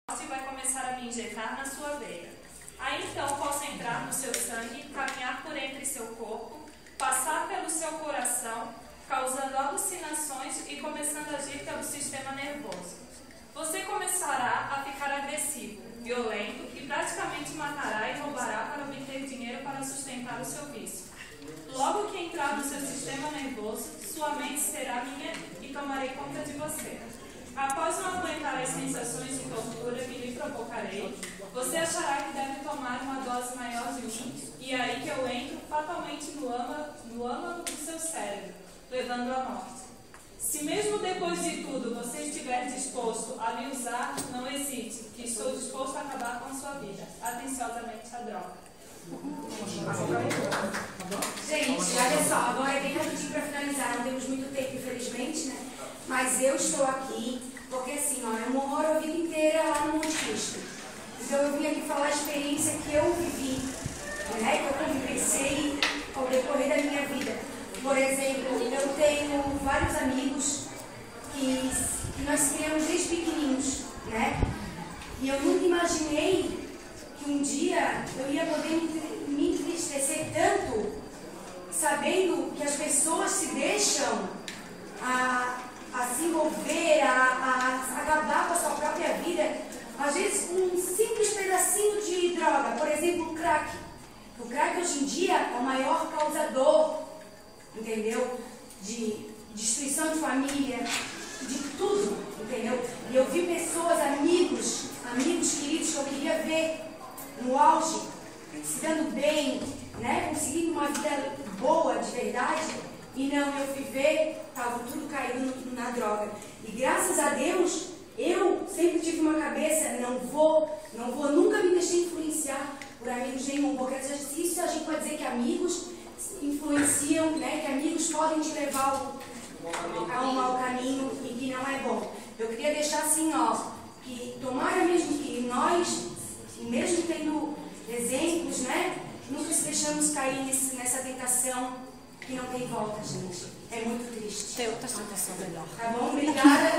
e vai começar a me injetar na sua veia. Aí então posso entrar no seu sangue, caminhar por entre seu corpo, passar pelo seu coração, causando alucinações e começando a agir pelo sistema nervoso. Você começará a ficar agressivo, violento e praticamente matará e roubará para obter dinheiro para sustentar o seu vício. Logo que entrar no seu sistema nervoso, sua mente será minha e tomarei conta de você. Após não aguentar as sensações de tortura que lhe provocarei, você achará que deve tomar uma dose maior de mim, e é aí que eu entro fatalmente no âmago do seu cérebro, levando à morte. Se mesmo depois de tudo você estiver disposto a me usar, não hesite, que estou disposto a acabar com a sua vida. Atenciosamente, a droga. Gente, olha só, agora é bem rapidinho para finalizar, não temos muito tempo, infelizmente, né? Mas eu estou aqui porque, assim, ó, eu moro a vida inteira lá no Monte Cristo. Então eu vim aqui falar a experiência que eu vivi, né? Que eu convivenciei ao decorrer da minha vida. Por exemplo, eu tenho vários amigos que nós criamos desde pequenininhos, né? E eu nunca imaginei que um dia eu ia poder me entristecer tanto, sabendo que as pessoas se deixam a se envolver, a acabar com a sua própria vida, às vezes com um simples pedacinho de droga, por exemplo, o crack. O crack hoje em dia é o maior causador, entendeu? De destruição de família, de tudo, entendeu? E eu vi pessoas, amigos queridos que eu queria ver no auge, se dando bem, né? Conseguindo uma vida boa, de verdade. E não, eu fui ver, estava tudo caído na droga. E graças a Deus, eu sempre tive uma cabeça, não vou nunca me deixar influenciar por amigos nenhum. Porque isso a gente pode dizer que amigos influenciam, né? Que amigos podem te levar a um mau caminho e que não é bom. Eu queria deixar assim, ó, que tomara mesmo que nós, mesmo tendo exemplos, né? Nunca se deixamos cair nessa tentação que não tem volta, gente. É muito triste. Tem outra situação melhor. Tá bom? Obrigada.